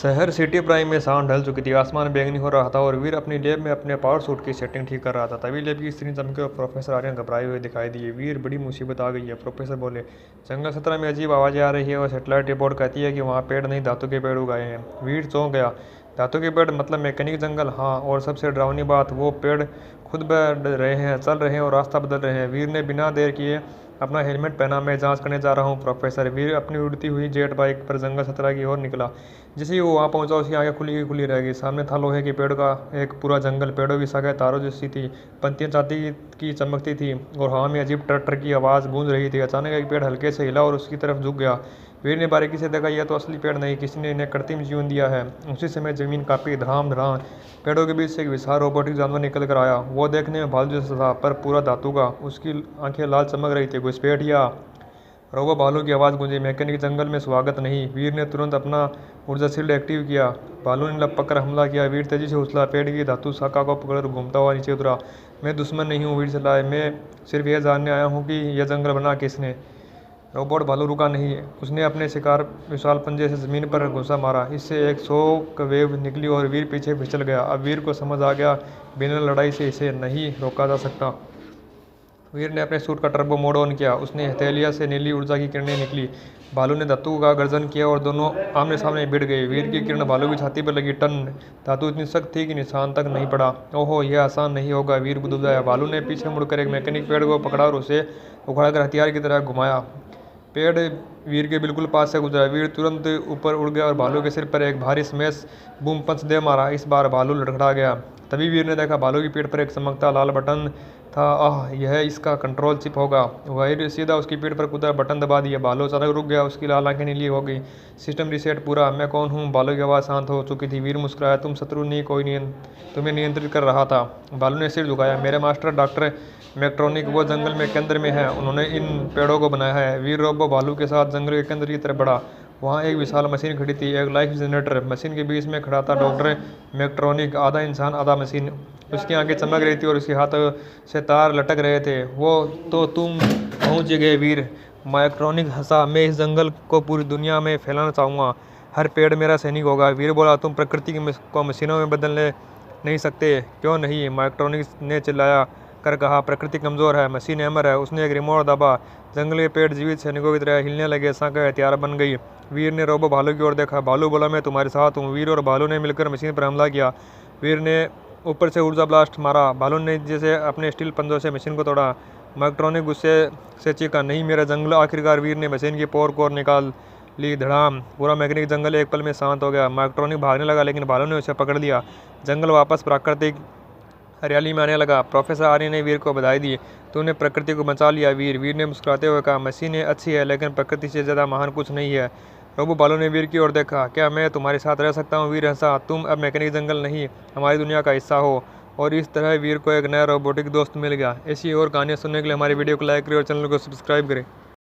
शहर city prime में सांझ ढल चुकी थी। आसमान बैंगनी हो रहा था और वीर अपनी लैब में अपने पावर सूट की सेटिंग ठीक कर रहा था। तभी लैब की स्क्रीन चमकी और प्रोफेसर आर्यन घबराए हुए दिखाई दिए। वीर, बड़ी मुसीबत आ गई है, प्रोफेसर बोले। जंगल 17 में अजीब आवाज़ें आ रही है और सैटेलाइट रिपोर्ट कहती है कि वहाँ पेड़ नहीं धातु के पेड़ उगाए हैं। वीर चौंक गया। धातु के पेड़ मतलब मैकेनिक जंगल? हाँ, और सबसे डरावनी बात, वो पेड़ खुद बढ़ रहे हैं, चल रहे हैं और रास्ता बदल रहे हैं। वीर ने बिना देर किए अपना हेलमेट पहना। मैं जांच करने जा रहा हूँ प्रोफेसर। वीर अपनी उड़ती हुई जेट बाइक पर जंगल 17 की ओर निकला। जैसे ही वो वहाँ पहुंचा, उसकी आंखें खुली की खुली रह गई। सामने था लोहे के पेड़ का एक पूरा जंगल। पेड़ों की शाखाएं तारों जैसी थी, पंक्तियां चांदी की चमकती थी और हवा में अजीब टर की आवाज़ गूंज रही थी। अचानक एक पेड़ हल्के से हिला और उसकी तरफ झुक गया। वीर ने बारीकी से देखा, यह तो असली पेड़ नहीं, किसी ने इन्हें कृत्रिम जीवन दिया है। उसी समय जमीन कांपी, धड़ाम धड़ाम। पेड़ों के बीच से एक विशाल रोबोटिक जानवर निकल कर आया। वो देखने में भालू जैसा था, पर पूरा धातु का। उसकी आंखें लाल चमक रही थी। घुसपैठिया, रोबो भालू की आवाज़ गूंजी। मैकेनिक जंगल में स्वागत नहीं। वीर ने तुरंत अपना ऊर्जा शील्ड एक्टिव किया। भालू ने लपक कर हमला किया। वीर तेजी से उछला, पेड़ की धातु शाखा को पकड़कर घूमता हुआ नीचे उतरा। मैं दुश्मन नहीं हूँ, वीर चिल्लाया। मैं सिर्फ यह जानने आया हूँ कि यह जंगल बना किसने। रोबोट भालू रुका नहीं। उसने अपने शिकार विशाल पंजे से जमीन पर घुसा मारा। इससे एक शॉक वेव निकली और वीर पीछे फिसल गया। अब वीर को समझ आ गया, बिना लड़ाई से इसे नहीं रोका जा सकता। वीर ने अपने सूट का टर्बो मोड ऑन किया। उसने हथेलिया से नीली ऊर्जा की किरणें निकली। भालू ने धातु का गर्जन किया और दोनों आमने सामने भिड़ गए। वीर की किरण भालू की छाती पर लगी। टन धातु इतनी सख्त थी कि निशान तक नहीं पड़ा। ओहो, यह आसान नहीं होगा, वीर बुदबुदाया। भालू ने पीछे मुड़कर एक मैकेनिक पेड़ को पकड़ा और उसे उखाड़कर हथियार की तरह घुमाया। पेड़ वीर के बिल्कुल पास से गुजरा। वीर तुरंत ऊपर उड़ गया और भालू के सिर पर एक भारी स्मैश बूम पंच दे मारा। इस बार भालू लड़खड़ा गया। तभी वीर ने देखा, भालू की पीठ पर एक चमकता लाल बटन था। आह, यह इसका कंट्रोल चिप होगा। वीर सीधा उसकी पीठ पर कूदा, बटन दबा दिया। भालू अचानक रुक गया। उसकी लाल आंखें नीली हो गई। सिस्टम रीसेट पूरा। मैं कौन हूँ? भालू की आवाज़ शांत हो चुकी थी। वीर मुस्कुराया। तुम शत्रु नहीं, कोई तुम्हें नियंत्रित कर रहा था। भालू ने सिर झुकाया। मेरे मास्टर डॉक्टर मैक्ट्रॉनिक वो जंगल में केंद्र में है, उन्होंने इन पेड़ों को बनाया है। वीर रोबो भालू के साथ जंगल के केंद्र की तरफ बढ़ा। वहाँ एक विशाल मशीन खड़ी थी, एक लाइफ जनरेटर। मशीन के बीच में खड़ा था डॉक्टर मैक्ट्रॉनिक, आधा इंसान आधा मशीन। उसकी आंखें चमक रही थी और उसके हाथों से तार लटक रहे थे। वो तो तुम पहुँच गए वीर, मैक्ट्रॉनिक हंसा। मैं इस जंगल को पूरी दुनिया में फैलाना चाहूँगा। हर पेड़ मेरा सैनिक होगा। वीर बोला, तुम प्रकृति को मशीनों में बदलने नहीं सकते। क्यों नहीं? मैक्ट्रॉनिक ने चिल्लाया कर कहा। प्रकृति कमज़ोर है, मशीन अमर है। उसने एक रिमोट दबा। जंगल के पेड़ जीवित सैनिकों की तरह हिलने लगे। शाखाएं हथियार बन गई। वीर ने रोबो भालू की ओर देखा। भालू बोला, मैं तुम्हारे साथ हूँ। वीर और भालू ने मिलकर मशीन पर हमला किया। वीर ने ऊपर से ऊर्जा ब्लास्ट मारा। भालू ने जैसे अपने स्टील पंजों से मशीन को तोड़ा। मैक्ट्रॉनिक गुस्से से चीखा, नहीं मेरा जंगल। आखिरकार वीर ने मशीन की पोर कोर निकाल ली। धड़ाम, पूरा मैकेनिक जंगल एक पल में शांत हो गया। मैक्ट्रॉनिक भागने लगा, लेकिन भालू ने उसे पकड़ लिया। जंगल वापस प्राकृतिक हरियाली में आने लगा। प्रोफेसर आर्य ने वीर को बधाई दी। तूने प्रकृति को बचा लिया वीर। वीर ने मुस्कुराते हुए कहा, मशीनें अच्छी है, लेकिन प्रकृति से ज़्यादा महान कुछ नहीं है। रोबो भालू ने वीर की ओर देखा। क्या मैं तुम्हारे साथ रह सकता हूँ? वीर हंसा। तुम अब मैकेनिक जंगल नहीं, हमारी दुनिया का हिस्सा हो। और इस तरह वीर को एक नया रोबोटिक दोस्त मिल गया। ऐसी और कहानियाँ सुनने के लिए हमारी वीडियो को लाइक करें और चैनल को सब्सक्राइब करें।